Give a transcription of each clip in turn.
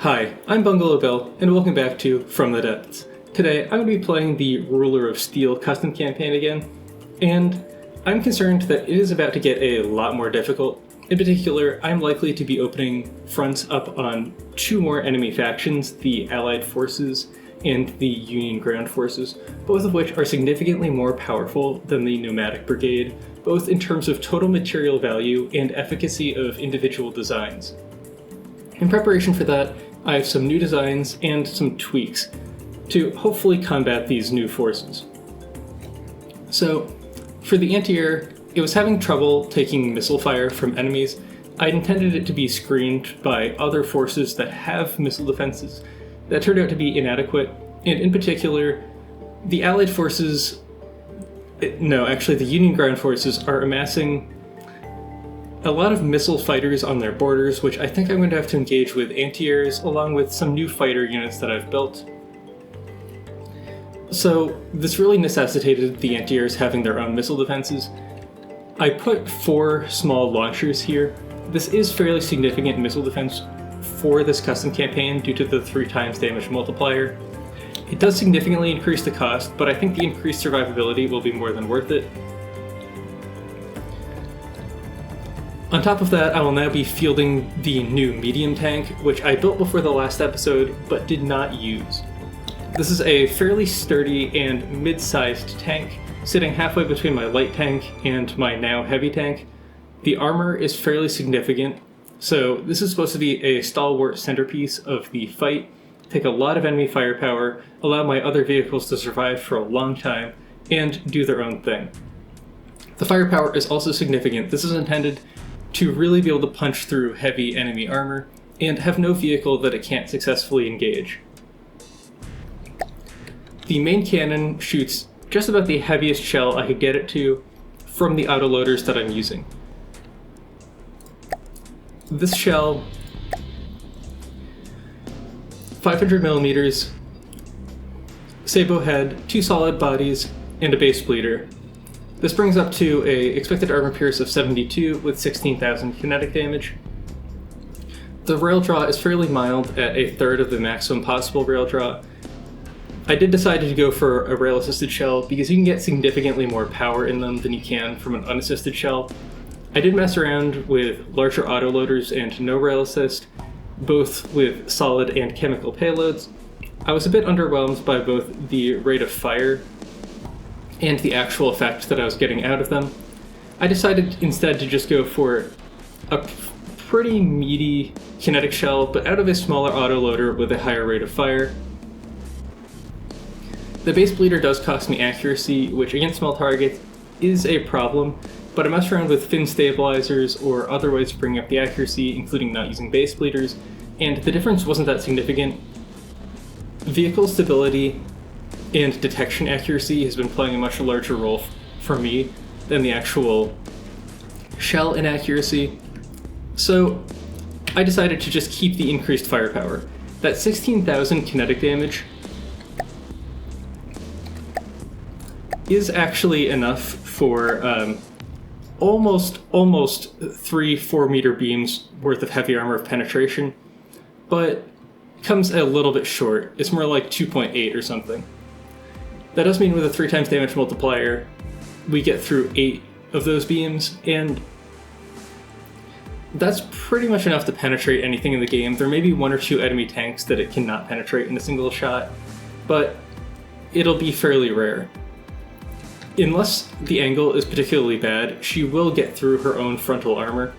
Hi, I'm Bungalow Bill, and welcome back to From the Depths. Today, I'm going to be playing the Ruler of Steel custom campaign again, and I'm concerned that it is about to get a lot more difficult. In particular, I'm likely to be opening fronts up on two more enemy factions, the Allied Forces and the Union Ground Forces, both of which are significantly more powerful than the Nomadic Brigade, both in terms of total material value and efficacy of individual designs. In preparation for that, I have some new designs and some tweaks to hopefully combat these new forces. So, for the anti-air, it was having trouble taking missile fire from enemies. I intended it to be screened by other forces that have missile defenses that turned out to be inadequate, and in particular, the Allied forces, the Union Ground Forces are amassing a lot of missile fighters on their borders, which I think I'm going to have to engage with anti-airs along with some new fighter units that I've built. So this really necessitated the anti-airs having their own missile defenses. I put 4 small launchers here. This is fairly significant missile defense for this custom campaign due to the 3 times damage multiplier. It does significantly increase the cost, but I think the increased survivability will be more than worth it. On top of that, I will now be fielding the new medium tank, which I built before the last episode, but did not use. This is a fairly sturdy and mid-sized tank, sitting halfway between my light tank and my now heavy tank. The armor is fairly significant, so this is supposed to be a stalwart centerpiece of the fight, take a lot of enemy firepower, allow my other vehicles to survive for a long time, and do their own thing. The firepower is also significant. This is intended to really be able to punch through heavy enemy armor, and have no vehicle that it can't successfully engage. The main cannon shoots just about the heaviest shell I could get it to from the autoloaders that I'm using. This shell, 500 millimeters, sabot head, 2 solid bodies, and a base bleeder. This brings up to a expected armor pierce of 72 with 16,000 kinetic damage. The rail draw is fairly mild at a third of the maximum possible rail draw. I did decide to go for a rail-assisted shell because you can get significantly more power in them than you can from an unassisted shell. I did mess around with larger autoloaders and no rail assist, both with solid and chemical payloads. I was a bit underwhelmed by both the rate of fire and the actual effect that I was getting out of them. I decided instead to just go for a pretty meaty kinetic shell, but out of a smaller autoloader with a higher rate of fire. The base bleeder does cost me accuracy, which against small targets is a problem, but I messed around with fin stabilizers or other ways to bring up the accuracy, including not using base bleeders, and the difference wasn't that significant. Vehicle stability and detection accuracy has been playing a much larger role for me than the actual shell inaccuracy, so I decided to just keep the increased firepower. That 16,000 kinetic damage is actually enough for almost 3-4 meter beams worth of heavy armor of penetration, but comes a little bit short. It's more like 2.8 or something. That does mean with a 3 times damage multiplier, we get through 8 of those beams, and that's pretty much enough to penetrate anything in the game. There may be 1 or 2 enemy tanks that it cannot penetrate in a single shot, but it'll be fairly rare. Unless the angle is particularly bad, she will get through her own frontal armor.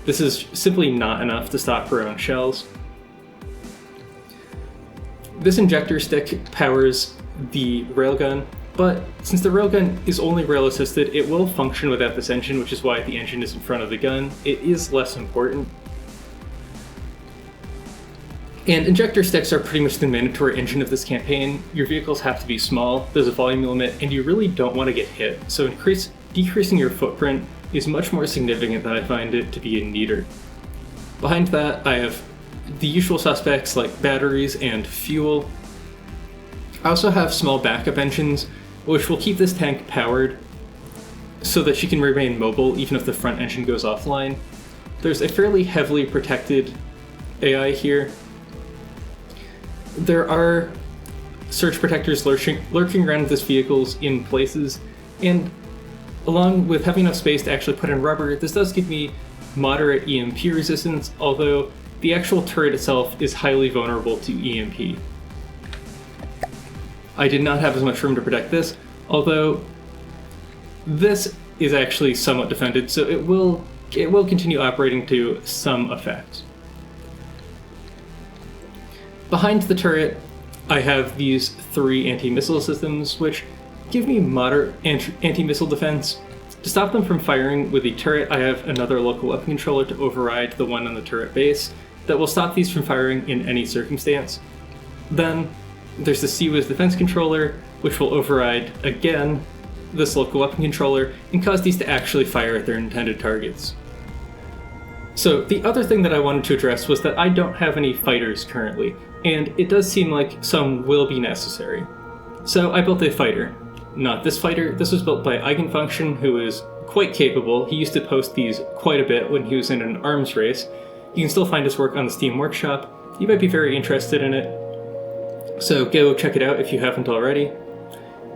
This is simply not enough to stop her own shells. This injector stick powers the railgun, but since the railgun is only rail assisted, it will function without this engine, which is why the engine is in front of the gun. It is less important. And injector sticks are pretty much the mandatory engine of this campaign. Your vehicles have to be small, there's a volume limit, and you really don't want to get hit, so decreasing your footprint is much more significant than I find it to be in Neater. Behind that, I have the usual suspects like batteries and fuel. I also have small backup engines, which will keep this tank powered so that she can remain mobile even if the front engine goes offline. There's a fairly heavily protected AI here, There are surge protectors lurking around this vehicles in places, and along with having enough space to actually put in rubber, this does give me moderate EMP resistance, although the actual turret itself is highly vulnerable to EMP. I did not have as much room to protect this, although this is actually somewhat defended, so it will continue operating to some effect. Behind the turret, I have these 3 anti-missile systems, which give me moderate anti-missile defense. To stop them from firing with the turret, I have another local weapon controller to override the one on the turret base that will stop these from firing in any circumstance. Then there's the CWIS defense controller, which will override, again, this local weapon controller and cause these to actually fire at their intended targets. So the other thing that I wanted to address was that I don't have any fighters currently, and it does seem like some will be necessary. So I built a fighter. Not this fighter, this was built by Eigenfunction, who is quite capable. He used to post these quite a bit when he was in an arms race. You can still find his work on the Steam Workshop. You might be very interested in it, so go check it out if you haven't already.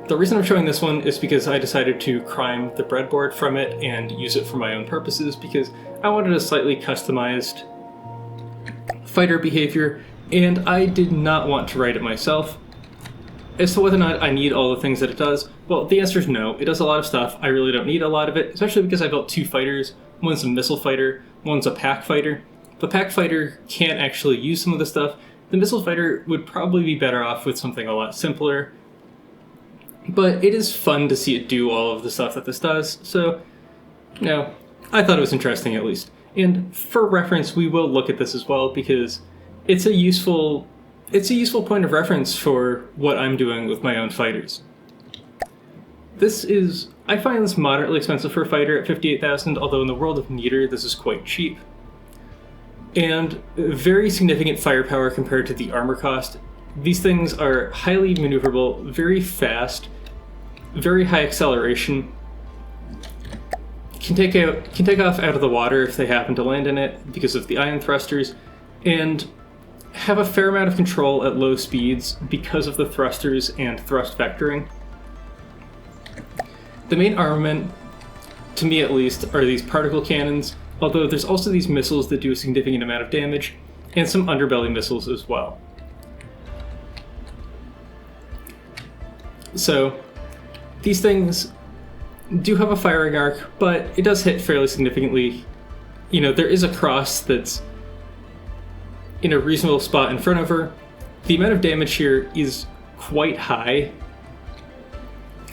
The reason I'm showing this one is because I decided to crime the breadboard from it and use it for my own purposes, because I wanted a slightly customized fighter behavior, and I did not want to write it myself. As to whether or not I need all the things that it does, well, the answer is no. It does a lot of stuff. I really don't need a lot of it, especially because I built 2 fighters. One's a missile fighter, one's a pack fighter. The pack fighter can't actually use some of the stuff. The missile fighter would probably be better off with something a lot simpler. But it is fun to see it do all of the stuff that this does, so, I thought it was interesting at least. And for reference, we will look at this as well, because it's a useful point of reference for what I'm doing with my own fighters. I find this moderately expensive for a fighter at 58,000, although in the world of Niter, this is quite cheap. And very significant firepower compared to the armor cost. These things are highly maneuverable, very fast, very high acceleration, can take off out of the water if they happen to land in it because of the ion thrusters, and have a fair amount of control at low speeds because of the thrusters and thrust vectoring. The main armament, to me at least, are these particle cannons, although there's also these missiles that do a significant amount of damage, and some underbelly missiles as well. So, these things do have a firing arc, but it does hit fairly significantly. There is a cross that's in a reasonable spot in front of her. The amount of damage here is quite high.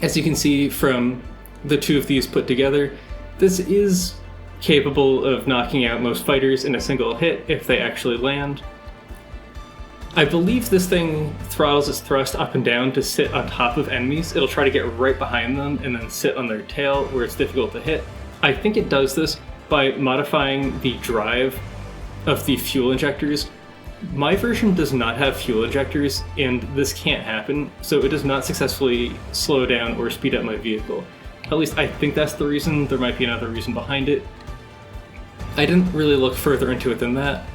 As you can see from the 2 of these put together, this is capable of knocking out most fighters in a single hit if they actually land. I believe this thing throttles its thrust up and down to sit on top of enemies. It'll try to get right behind them and then sit on their tail where it's difficult to hit. I think it does this by modifying the drive of the fuel injectors. My version does not have fuel injectors, and this can't happen, so it does not successfully slow down or speed up my vehicle. At least I think that's the reason. There might be another reason behind it. I didn't really look further into it than that,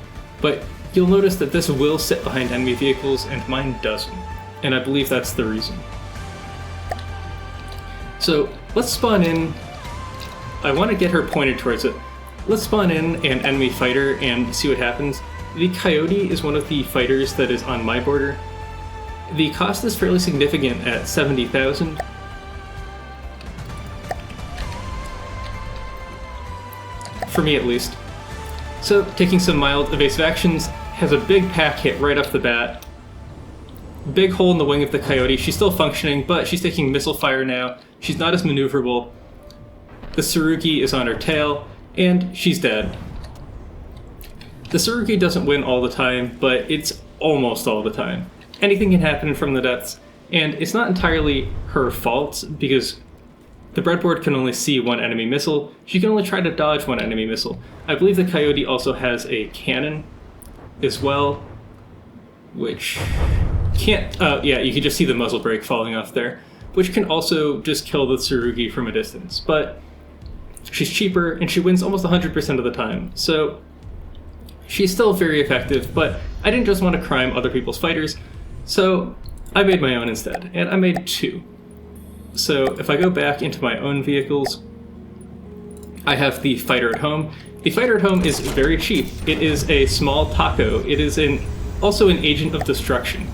but you'll notice that this will sit behind enemy vehicles and mine doesn't, and I believe that's the reason. So let's spawn in. I want to get her pointed towards it. Let's spawn in an enemy fighter and see what happens. The Coyote is one of the fighters that is on my border. The cost is fairly significant at 70,000. For me at least. So, taking some mild evasive actions, has a big pack hit right off the bat. Big hole in the wing of the Coyote. She's still functioning, but she's taking missile fire now. She's not as maneuverable. The Tsurugi is on her tail, and she's dead. The Tsurugi doesn't win all the time, but it's almost all the time. Anything can happen from the depths, and it's not entirely her fault, because the breadboard can only see one enemy missile. She can only try to dodge one enemy missile. I believe the Coyote also has a cannon as well, which can't... you can just see the muzzle brake falling off there, which can also just kill the Tsurugi from a distance. But she's cheaper, and she wins almost 100% of the time, so she's still very effective, but I didn't just want to crime other people's fighters. So I made my own instead, and I made two. So if I go back into my own vehicles, I have the Fighter at Home. The Fighter at Home is very cheap. It is a small taco. It is also an agent of destruction.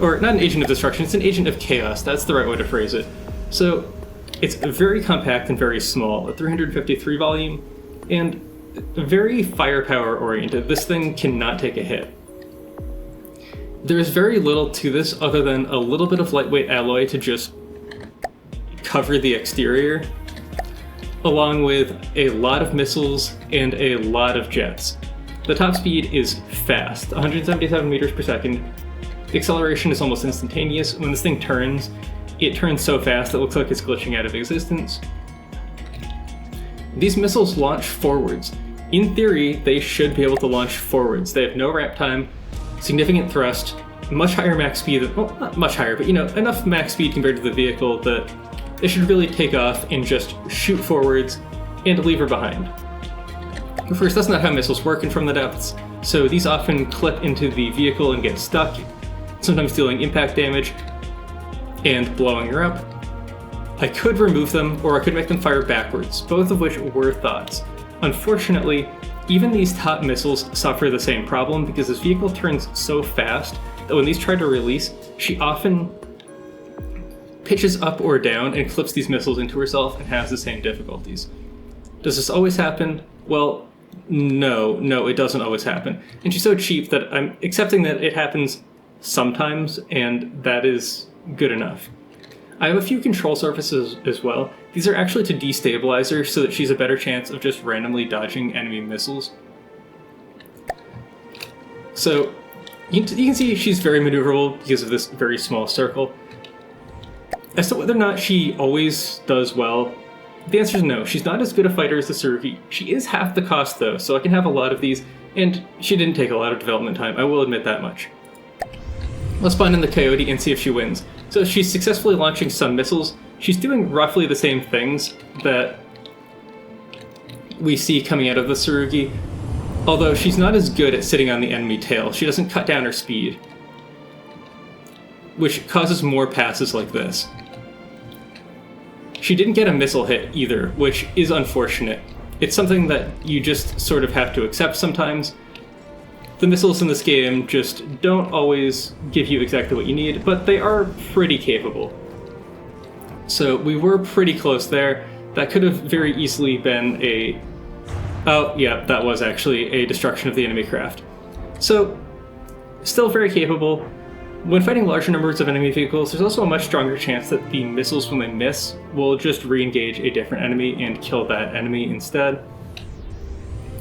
Or not an agent of destruction, it's an agent of chaos. That's the right way to phrase it. So it's very compact and very small, a 353 volume, and very firepower oriented. This thing cannot take a hit. There's very little to this other than a little bit of lightweight alloy to just cover the exterior, along with a lot of missiles and a lot of jets. The top speed is fast, 177 meters per second. The acceleration is almost instantaneous. When this thing turns, it turns so fast it looks like it's glitching out of existence. These missiles launch forwards. In theory, they should be able to launch forwards. They have no ramp time, significant thrust, much higher max speed, well, not much higher, but enough max speed compared to the vehicle that they should really take off and just shoot forwards and leave her behind. Of course, that's not how missiles work in From the Depths, so these often clip into the vehicle and get stuck, sometimes dealing impact damage and blowing her up. I could remove them, or I could make them fire backwards, both of which were thoughts. Unfortunately, even these top missiles suffer the same problem because this vehicle turns so fast that when these try to release, she often pitches up or down and clips these missiles into herself and has the same difficulties. Does this always happen? Well, no, it doesn't always happen. And she's so cheap that I'm accepting that it happens sometimes, and that is good enough. I have a few control surfaces as well. These are actually to destabilize her so that she's a better chance of just randomly dodging enemy missiles. So you can see she's very maneuverable because of this very small circle. As to whether or not she always does well, the answer is no. She's not as good a fighter as the Tsurugi. She is half the cost though, so I can have a lot of these, and she didn't take a lot of development time, I will admit that much. Let's spawn in the Coyote and see if she wins. So she's successfully launching some missiles. She's doing roughly the same things that we see coming out of the Tsurugi, although she's not as good at sitting on the enemy tail. She doesn't cut down her speed, which causes more passes like this. She didn't get a missile hit either, which is unfortunate. It's something that you just sort of have to accept sometimes. The missiles in this game just don't always give you exactly what you need, but they are pretty capable. So we were pretty close there. That could have very easily been a... Oh, yeah, that was actually a destruction of the enemy craft. So, still very capable. When fighting larger numbers of enemy vehicles, there's also a much stronger chance that the missiles, when they miss, will just re-engage a different enemy and kill that enemy instead.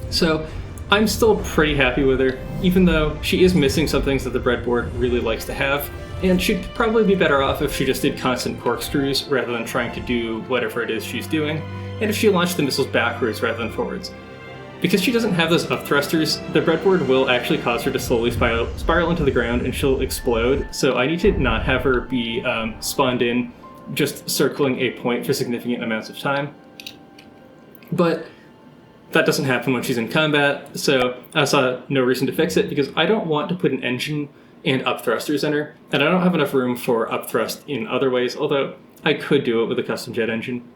So, I'm still pretty happy with her, even though she is missing some things that the breadboard really likes to have, and she'd probably be better off if she just did constant corkscrews rather than trying to do whatever it is she's doing, and if she launched the missiles backwards rather than forwards. Because she doesn't have those up thrusters, the breadboard will actually cause her to slowly spiral into the ground and she'll explode, so I need to not have her be spawned in just circling a point for significant amounts of time. But that doesn't happen when she's in combat, so I saw no reason to fix it because I don't want to put an engine and up thrusters in her, and I don't have enough room for up thrust in other ways, although I could do it with a custom jet engine.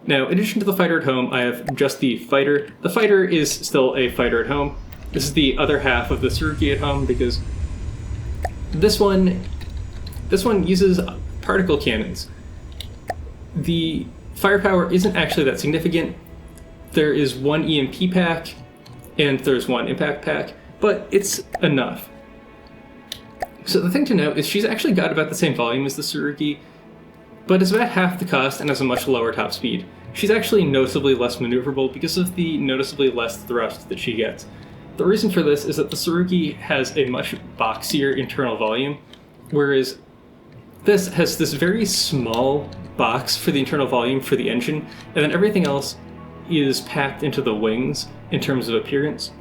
Now, in addition to the Fighter at Home, I have just the Fighter. The Fighter is still a Fighter at Home. This is the other half of the Tsurugi at Home because this one uses particle cannons. The firepower isn't actually that significant. There is one EMP pack and there's one impact pack, but it's enough. So the thing to note is she's actually got about the same volume as the Tsurugi, but is about half the cost and has a much lower top speed. She's actually noticeably less maneuverable because of the noticeably less thrust that she gets. The reason for this is that the Tsurugi has a much boxier internal volume, whereas this has this very small box for the internal volume for the engine, and then everything else is packed into the wings in terms of appearance.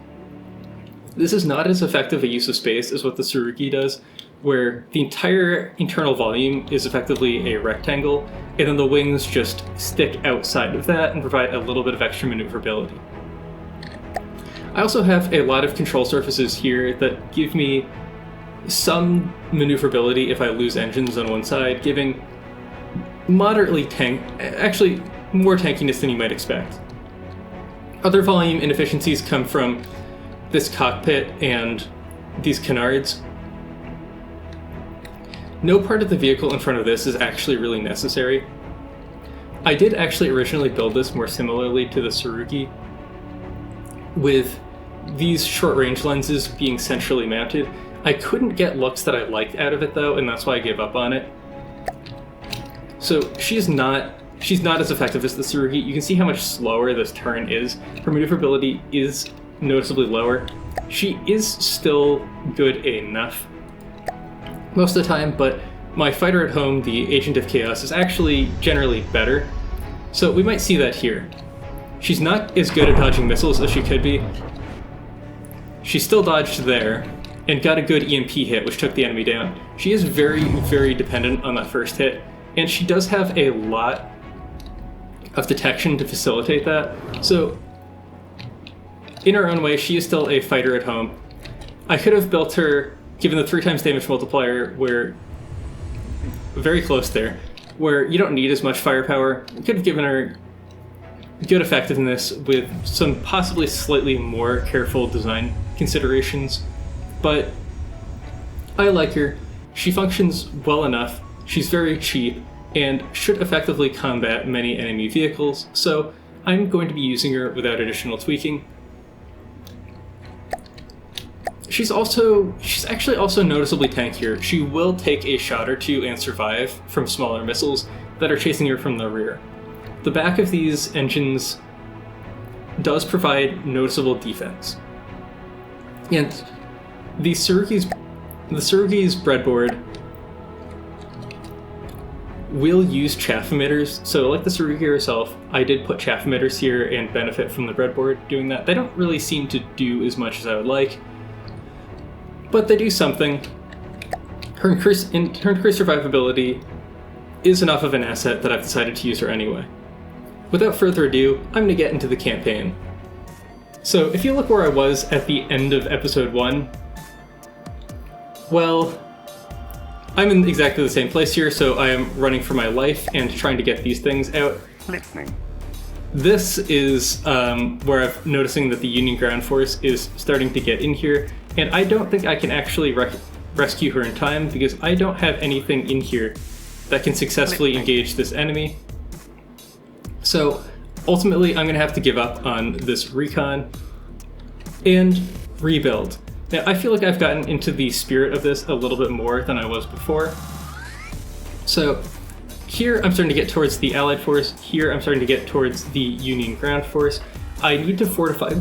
This is not as effective a use of space as what the Tsurugi does, where the entire internal volume is effectively a rectangle, and then the wings just stick outside of that and provide a little bit of extra maneuverability. I also have a lot of control surfaces here that give me some maneuverability if I lose engines on one side, giving moderately actually more tankiness than you might expect. Other volume inefficiencies come from this cockpit and these canards. No part of the vehicle in front of this is actually really necessary. I did actually originally build this more similarly to the Tsurugi, with these short-range lenses being centrally mounted. I couldn't get looks that I liked out of it though, and that's why I gave up on it. So she's not as effective as the Tsurugi. You can see how much slower this turn is. Her maneuverability is noticeably lower. She is still good enough most of the time, but my fighter at home, the Agent of Chaos, is actually generally better. So we might see that here. She's not as good at dodging missiles as she could be. She still dodged there and got a good EMP hit, which took the enemy down. She is very, very dependent on that first hit, and she does have a lot of detection to facilitate that. So in her own way, she is still a fighter at home. I could have built her, given the 3 times damage multiplier, where very close there, where you don't need as much firepower. I could have given her good effectiveness with some possibly slightly more careful design considerations, but I like her. She functions well enough, she's very cheap, and should effectively combat many enemy vehicles, so I'm going to be using her without additional tweaking. She's actually also noticeably tankier. She will take a shot or two and survive from smaller missiles that are chasing her from the rear. The back of these engines does provide noticeable defense. And the Tsurugi's breadboard will use chaff emitters, so like the Tsurugi herself, I did put chaff emitters here and benefit from the breadboard doing that. They don't really seem to do as much as I would like, but they do something. Her increased survivability is enough of an asset that I've decided to use her anyway. Without further ado, I'm going to get into the campaign. So if you look where I was at the end of episode 1, well, I'm in exactly the same place here, so I am running for my life and trying to get these things out. Listening. This is where I'm noticing that the Union ground force is starting to get in here, and I don't think I can actually rescue her in time because I don't have anything in here that can successfully engage this enemy. So ultimately I'm going to have to give up on this recon and rebuild. Now I feel like I've gotten into the spirit of this a little bit more than I was before. So here I'm starting to get towards the Allied force, here I'm starting to get towards the Union ground force. I need to fortify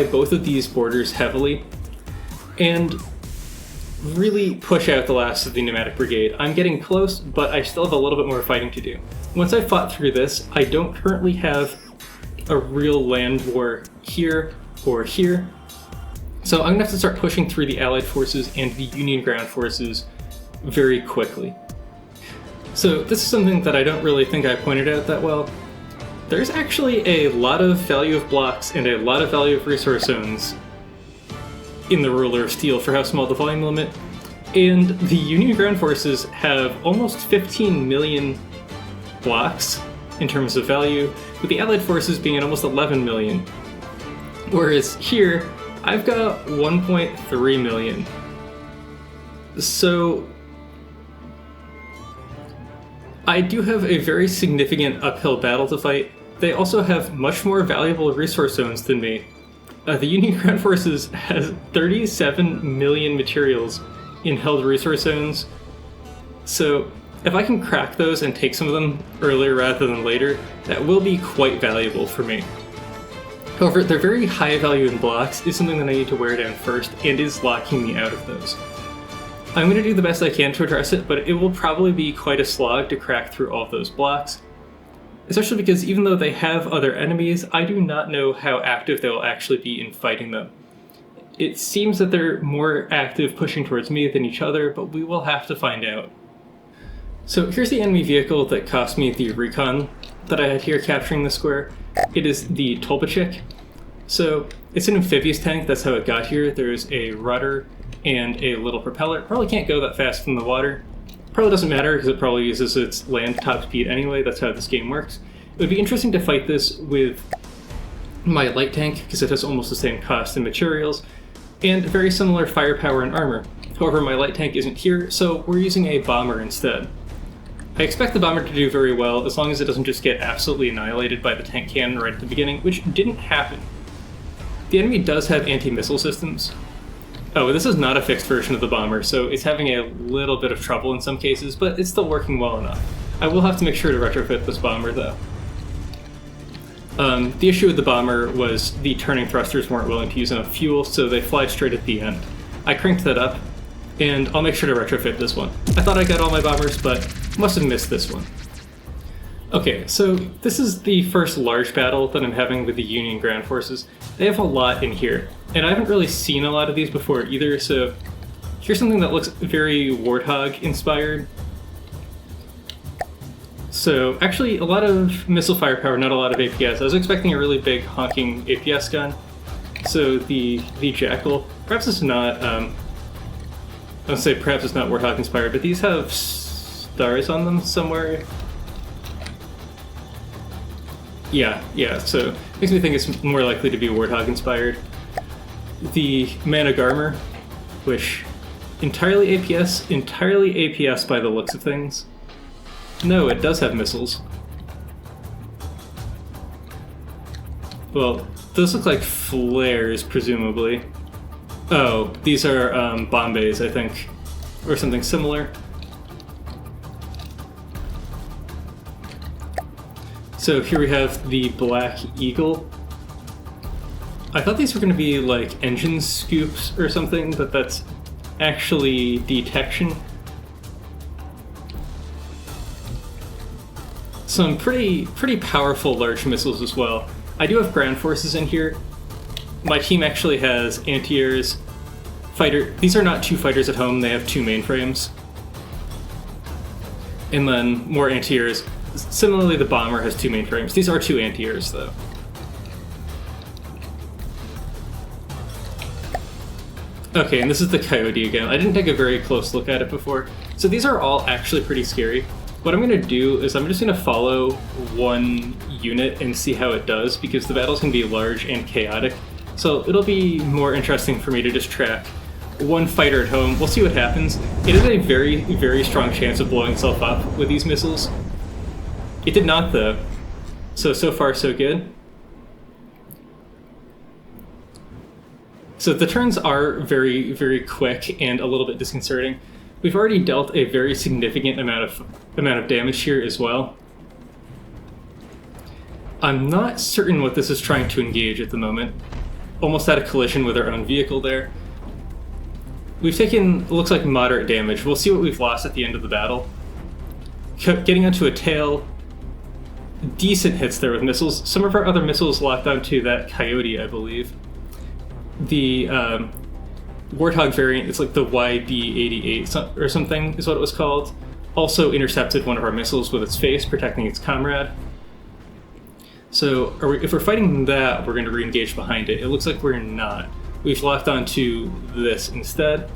both of these borders heavily and really push out the last of the Pneumatic Brigade. I'm getting close, but I still have a little bit more fighting to do. Once I've fought through this, I don't currently have a real land war here or here. So I'm gonna have to start pushing through the Allied forces and the Union ground forces very quickly. So this is something that I don't really think I pointed out that well. There's actually a lot of value of blocks and a lot of value of resource zones in the Ruler of Steel for how small the volume limit, and the Union ground forces have almost 15 million blocks in terms of value, with the Allied forces being at almost 11 million. Whereas here, I've got 1.3 million. So I do have a very significant uphill battle to fight. They also have much more valuable resource zones than me. The Union ground forces has 37 million materials in held resource zones. So if I can crack those and take some of them earlier rather than later, that will be quite valuable for me. However, their very high value in blocks is something that I need to wear down first and is locking me out of those. I'm going to do the best I can to address it, but it will probably be quite a slog to crack through all of those blocks. Especially because even though they have other enemies, I do not know how active they will actually be in fighting them. It seems that they're more active pushing towards me than each other, but we will have to find out. So here's the enemy vehicle that cost me the recon that I had here capturing the square. It is the Tolbachik. So it's an amphibious tank, that's how it got here. There's a rudder and a little propeller. It probably can't go that fast from the water. Probably doesn't matter because it probably uses its land top speed anyway, that's how this game works. It would be interesting to fight this with my light tank because it has almost the same cost and materials, and very similar firepower and armor. However, my light tank isn't here, so we're using a bomber instead. I expect the bomber to do very well as long as it doesn't just get absolutely annihilated by the tank cannon right at the beginning, which didn't happen. The enemy does have anti-missile systems. Oh, this is not a fixed version of the bomber, so it's having a little bit of trouble in some cases, but it's still working well enough. I will have to make sure to retrofit this bomber, though. The issue with the bomber was the turning thrusters weren't willing to use enough fuel, so they fly straight at the end. I cranked that up, and I'll make sure to retrofit this one. I thought I got all my bombers, but must have missed this one. Okay, so this is the first large battle that I'm having with the Union ground forces. They have a lot in here, and I haven't really seen a lot of these before either, so here's something that looks very Warthog inspired. So actually a lot of missile firepower, not a lot of APS. I was expecting a really big honking APS gun. So the Jackal, perhaps it's not, I'll say perhaps it's not Warthog inspired, but these have stars on them somewhere. Yeah, so makes me think it's more likely to be Warthog inspired. The Managarmer, which entirely APS by the looks of things. No, it does have missiles. Well, those look like flares, presumably. Oh, these are Bombays, I think, or something similar. So here we have the Black Eagle. I thought these were going to be like engine scoops or something, but that's actually detection. Some pretty powerful large missiles as well. I do have ground forces in here. My team actually has anti-airs, fighter. These are not two fighters at home, they have two mainframes. And then more anti-airs. Similarly, the bomber has two mainframes. These are two anti-airs, though. Okay, and this is the Coyote again. I didn't take a very close look at it before. So these are all actually pretty scary. What I'm going to do is I'm just going to follow one unit and see how it does, because the battles can be large and chaotic. So it'll be more interesting for me to just track one fighter at home. We'll see what happens. It is a very strong chance of blowing itself up with these missiles. It did not, though. So far, so good. So the turns are very quick and a little bit disconcerting. We've already dealt a very significant amount of damage here as well. I'm not certain what this is trying to engage at the moment. Almost had a collision with our own vehicle there. We've taken, looks like, moderate damage. We'll see what we've lost at the end of the battle. Getting onto a tail, decent hits there with missiles. Some of our other missiles locked onto that Coyote, I believe. The Warthog variant, it's like the YB-88 or something is what it was called, also intercepted one of our missiles with its face, protecting its comrade. So if we're fighting that, we're going to re-engage behind it. It looks like we're not. We've locked onto this instead.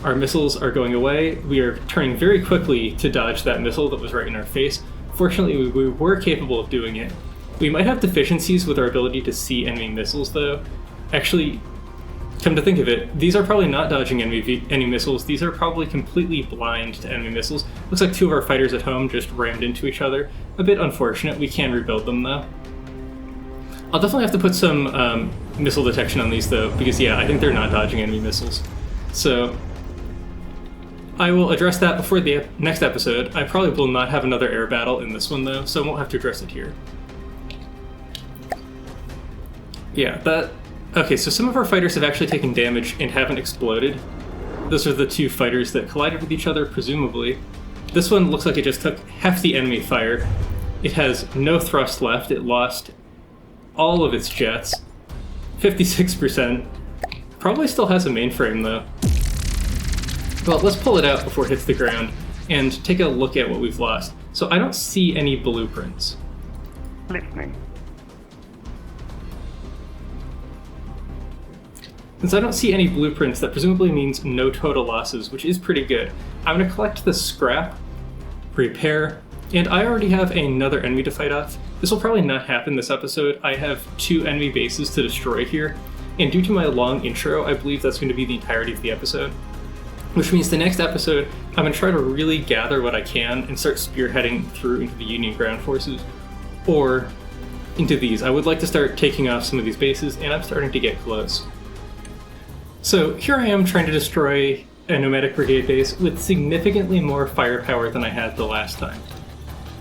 Our missiles are going away. We are turning very quickly to dodge that missile that was right in our face. Fortunately, we were capable of doing it. We might have deficiencies with our ability to see enemy missiles, though. Actually, come to think of it, these are probably not dodging enemy missiles. These are probably completely blind to enemy missiles. Looks like two of our fighters at home just rammed into each other. A bit unfortunate. We can rebuild them, though. I'll definitely have to put some missile detection on these, though, because, yeah, I think they're not dodging enemy missiles. So I will address that before the next episode. I probably will not have another air battle in this one, though, so I won't have to address it here. Yeah, that... Okay, so some of our fighters have actually taken damage and haven't exploded. Those are the two fighters that collided with each other, presumably. This one looks like it just took hefty enemy fire. It has no thrust left. It lost all of its jets. 56%. Probably still has a mainframe, though. Well, let's pull it out before it hits the ground and take a look at what we've lost. So I don't see any blueprints. Listening. Since I don't see any blueprints, that presumably means no total losses, which is pretty good. I'm going to collect the scrap, repair, and I already have another enemy to fight off. This will probably not happen this episode. I have 2 enemy bases to destroy here, and due to my long intro, I believe that's going to be the entirety of the episode. Which means the next episode, I'm going to try to really gather what I can and start spearheading through into the Union ground forces, or into these. I would like to start taking off some of these bases, and I'm starting to get close. So here I am trying to destroy a Nomadic Brigade base with significantly more firepower than I had the last time.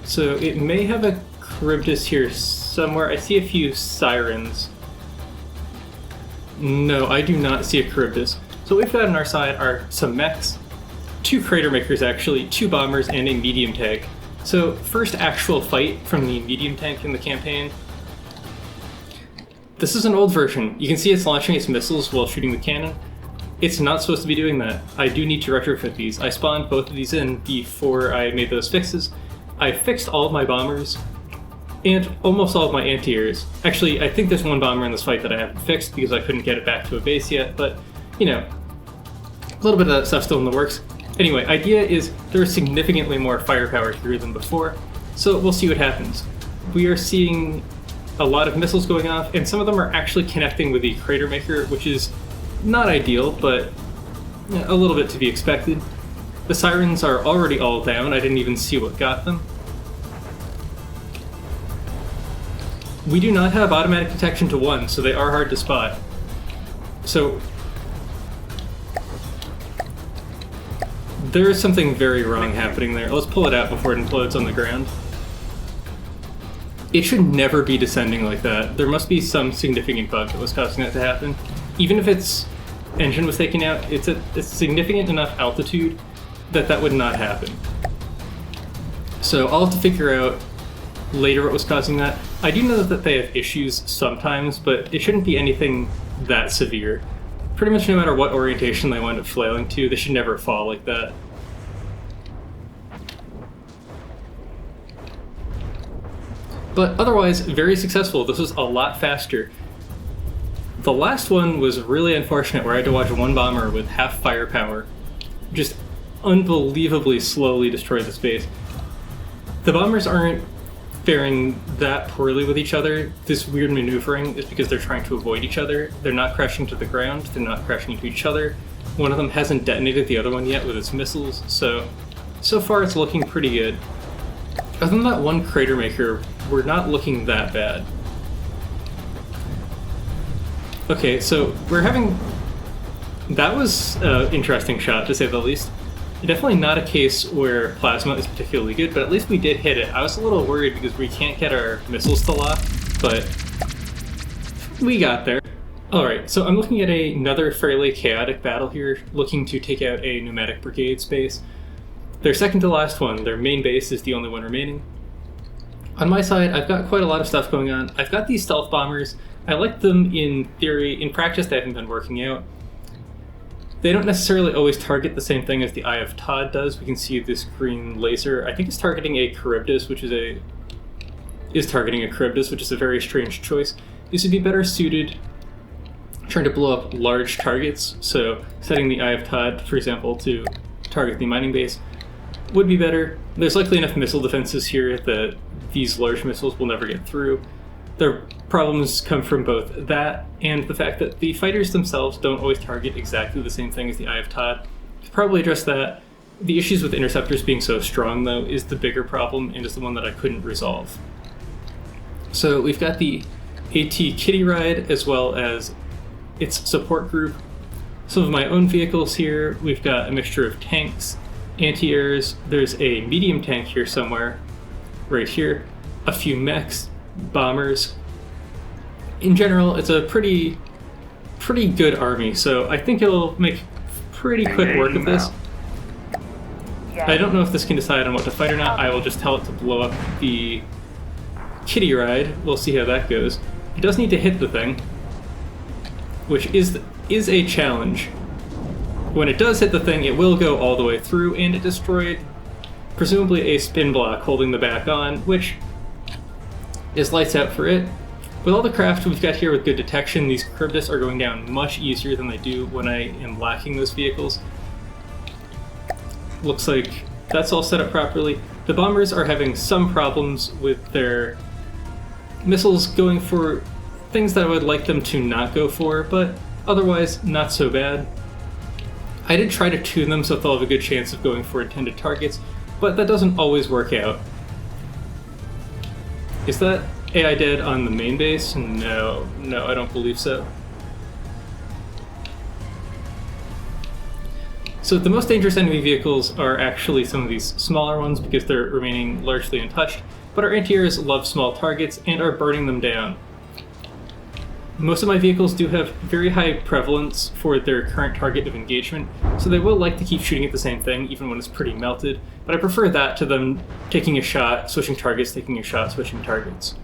So it may have a Charybdis here somewhere. I see a few Sirens. No, I do not see a Charybdis. So what we've got on our side are some mechs, 2 Crater Makers actually, 2 bombers, and a medium tank. So first actual fight from the medium tank in the campaign. This is an old version. You can see it's launching its missiles while shooting the cannon. It's not supposed to be doing that. I do need to retrofit these. I spawned both of these in before I made those fixes. I fixed all of my bombers and almost all of my anti-airs. Actually, I think there's one bomber in this fight that I haven't fixed because I couldn't get it back to a base yet, but you know, a little bit of that stuff still in the works. Anyway, idea is there's significantly more firepower here than before, so we'll see what happens. We are seeing a lot of missiles going off, and some of them are actually connecting with the Crater Maker, which is not ideal, but a little bit to be expected. The Sirens are already all down. I didn't even see what got them. We do not have automatic detection to 1, so they are hard to spot. So there is something very wrong happening there. Let's pull it out before it implodes on the ground. It should never be descending like that. There must be some significant bug that was causing that to happen. Even if its engine was taken out, it's a significant enough altitude that that would not happen. So I'll have to figure out later what was causing that. I do know that they have issues sometimes, but it shouldn't be anything that severe. Pretty much no matter what orientation they wind up flailing to, they should never fall like that. But otherwise, very successful. This was a lot faster. The last one was really unfortunate, where I had to watch 1 bomber with half firepower just unbelievably slowly destroy the space. The bombers aren't faring that poorly with each other. This weird maneuvering is because they're trying to avoid each other. They're not crashing to the ground, they're not crashing into each other. One of them hasn't detonated the other one yet with its missiles, so far it's looking pretty good. Other than that 1 Crater Maker, we're not looking that bad. Okay, so we're having... That was an interesting shot, to say the least. Definitely not a case where plasma is particularly good, but at least we did hit it. I was a little worried because we can't get our missiles to lock, but we got there. Alright, so I'm looking at another fairly chaotic battle here, looking to take out a Nomadic Brigade base. Their second to last one, their main base, is the only one remaining. On my side, I've got quite a lot of stuff going on. I've got these stealth bombers. I like them in theory. In practice, they haven't been working out. They don't necessarily always target the same thing as the Eye of Todd does. We can see this green laser. I think it's targeting a Charybdis, which is targeting a Charybdis, which is a very strange choice. This would be better suited trying to blow up large targets. So setting the Eye of Todd, for example, to target the mining base would be better. There's likely enough missile defenses here that these large missiles will never get through. Their problems come from both that and the fact that the fighters themselves don't always target exactly the same thing as the Eye of Todd. To probably address that, the issues with interceptors being so strong, though, is the bigger problem and is the one that I couldn't resolve. So we've got the AT Kitty Ride as well as its support group. Some of my own vehicles here. We've got a mixture of tanks, anti-airs. There's a medium tank here somewhere, right here. A few mechs, bombers. In general, it's a pretty good army, so I think it'll make pretty quick work of this. I don't know if this can decide on what to fight or not. I will just tell it to blow up the Kitty Ride. We'll see how that goes. It does need to hit the thing, which is a challenge. When it does hit the thing, it will go all the way through, and it destroyed presumably a spin block holding the back on, which is lights out for it. With all the craft we've got here with good detection, these Charybdis are going down much easier than they do when I am lacking those vehicles. Looks like that's all set up properly. The bombers are having some problems with their missiles going for things that I would like them to not go for, but otherwise not so bad. I did try to tune them so they'll have a good chance of going for intended targets, but that doesn't always work out. Is that AI dead on the main base? No, I don't believe so. So the most dangerous enemy vehicles are actually some of these smaller ones because they're remaining largely untouched, but our anti-airs love small targets and are burning them down. Most of my vehicles do have very high prevalence for their current target of engagement, so they will like to keep shooting at the same thing even when it's pretty melted, but I prefer that to them taking a shot, switching targets, taking a shot, switching targets.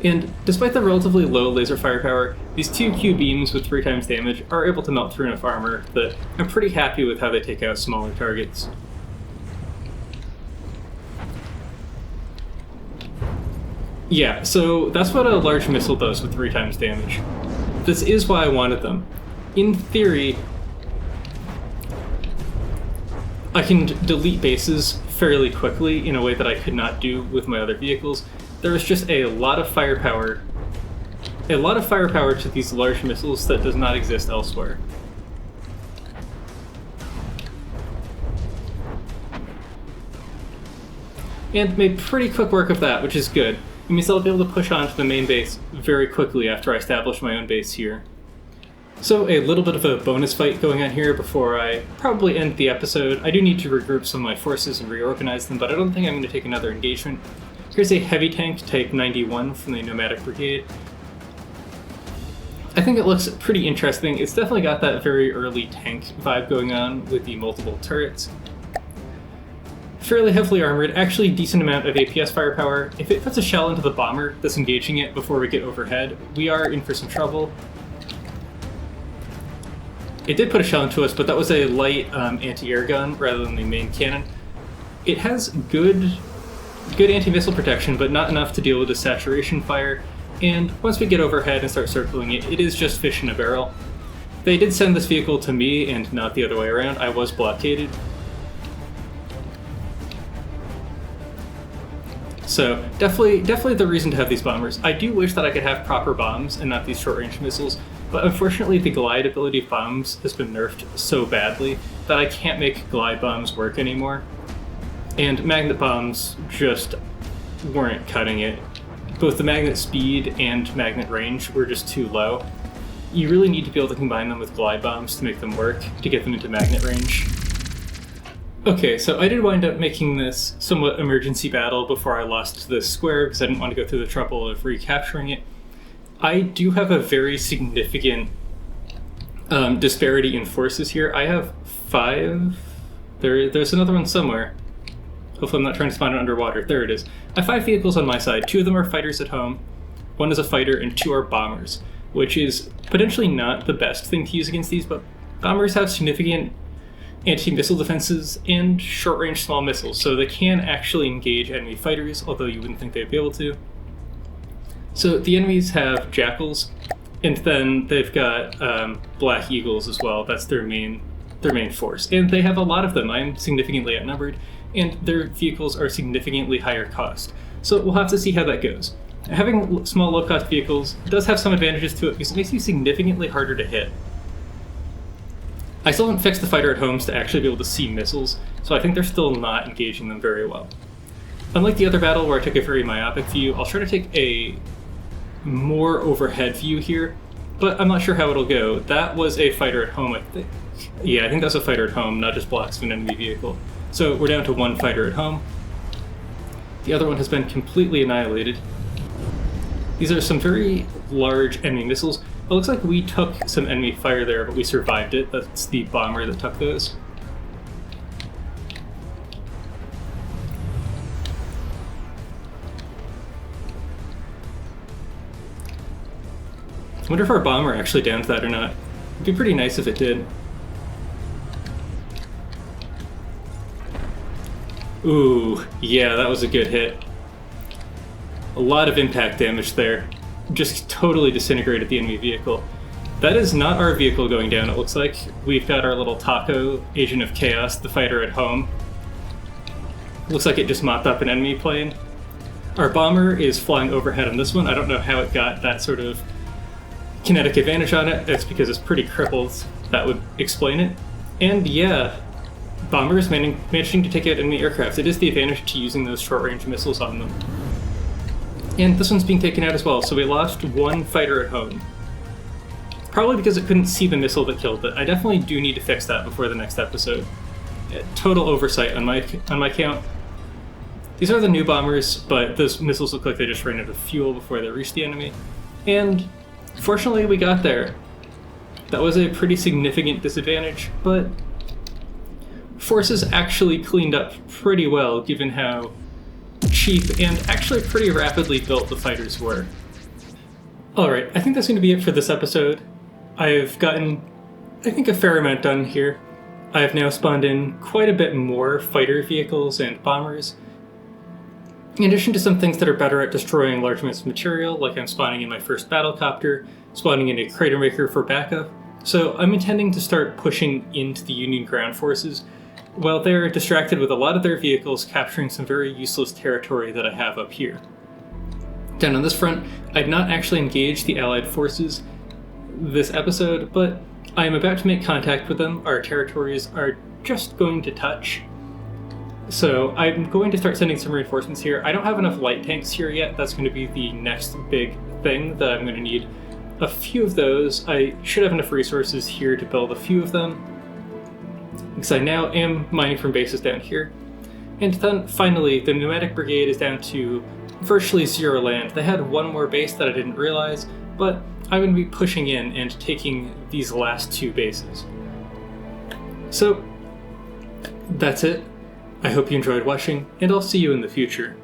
And despite the relatively low laser firepower, these 2 Q beams with 3 times damage are able to melt through enough armor that I'm pretty happy with how they take out smaller targets. Yeah, so that's what a large missile does with 3 times damage. This is why I wanted them. In theory, I can delete bases fairly quickly in a way that I could not do with my other vehicles. There is just a lot of firepower to these large missiles that does not exist elsewhere. And made pretty quick work of that, which is good. It means I'll be able to push on to the main base very quickly after I establish my own base here. So a little bit of a bonus fight going on here before I probably end the episode. I do need to regroup some of my forces and reorganize them, but I don't think I'm going to take another engagement. Here's a heavy tank, Type 91 from the Nomadic Brigade. I think it looks pretty interesting. It's definitely got that very early tank vibe going on with the multiple turrets. Fairly heavily armored, actually decent amount of APS firepower. If it puts a shell into the bomber that's engaging it before we get overhead, we are in for some trouble. It did put a shell into us, but that was a light anti-air gun rather than the main cannon. It has good anti-missile protection, but not enough to deal with the saturation fire, and once we get overhead and start circling it, it is just fish in a barrel. They did send this vehicle to me and not the other way around. I was blockaded. So definitely the reason to have these bombers. I do wish that I could have proper bombs and not these short-range missiles, but unfortunately the glide ability of bombs has been nerfed so badly that I can't make glide bombs work anymore. And magnet bombs just weren't cutting it. Both the magnet speed and magnet range were just too low. You really need to be able to combine them with glide bombs to make them work, to get them into magnet range. Okay, so I did wind up making this somewhat emergency battle before I lost this square because I didn't want to go through the trouble of recapturing it. I do have a very significant disparity in forces here. I have 5... There's another one somewhere. Hopefully I'm not trying to find it underwater. There it is. I have 5 vehicles on my side. 2 of them are fighters at home, 1 is a fighter, and 2 are bombers, which is potentially not the best thing to use against these, but bombers have significant anti-missile defenses and short-range small missiles, so they can actually engage enemy fighters, although you wouldn't think they'd be able to. So the enemies have Jackals, and then they've got Black Eagles as well. That's their main force, and they have a lot of them. I'm significantly outnumbered, and their vehicles are significantly higher cost. So we'll have to see how that goes. Having small low-cost vehicles does have some advantages to it because it makes you significantly harder to hit. I still haven't fixed the fighter at homes to actually be able to see missiles, so I think they're still not engaging them very well. Unlike the other battle where I took a very myopic view, I'll try to take a more overhead view here, but I'm not sure how it'll go. That was a fighter at home, I think. Yeah, I think that's a fighter at home, not just blocks of an enemy vehicle. So we're down to 1 fighter at home. The other one has been completely annihilated. These are some very large enemy missiles. It looks like we took some enemy fire there, but we survived it. That's the bomber that took those. I wonder if our bomber actually downed that or not. It'd be pretty nice if it did. Ooh, yeah, that was a good hit. A lot of impact damage there. Just totally disintegrated the enemy vehicle. That is not our vehicle going down, it looks like. We've got our little Taco, Agent of Chaos, the fighter at home. Looks like it just mopped up an enemy plane. Our bomber is flying overhead on this one. I don't know how it got that sort of kinetic advantage on it. That's because it's pretty crippled. That would explain it. And yeah, bomber is managing to take out enemy aircraft. It is the advantage to using those short-range missiles on them. And this one's being taken out as well, so we lost one fighter at home. Probably because it couldn't see the missile that killed it. I definitely do need to fix that before the next episode. Total oversight on my count. These are the new bombers, but those missiles look like they just ran out of fuel before they reached the enemy. And fortunately, we got there. That was a pretty significant disadvantage, but forces actually cleaned up pretty well given how cheap and actually pretty rapidly built the fighters were. Alright, I think that's going to be it for this episode. I've gotten, I think, a fair amount done here. I have now spawned in quite a bit more fighter vehicles and bombers, in addition to some things that are better at destroying large amounts of material, like I'm spawning in my first battlecopter, spawning in a crater maker for backup. So I'm intending to start pushing into the Union ground forces, while they're distracted with a lot of their vehicles capturing some very useless territory that I have up here. Down on this front, I've not actually engaged the Allied forces this episode, but I am about to make contact with them. Our territories are just going to touch. So I'm going to start sending some reinforcements here. I don't have enough light tanks here yet. That's going to be the next big thing that I'm going to need. A few of those. I should have enough resources here to build a few of them, because I now am mining from bases down here. And then finally, the Pneumatic Brigade is down to virtually zero land. They had one more base that I didn't realize, but I'm going to be pushing in and taking these last two bases. So that's it. I hope you enjoyed watching, and I'll see you in the future.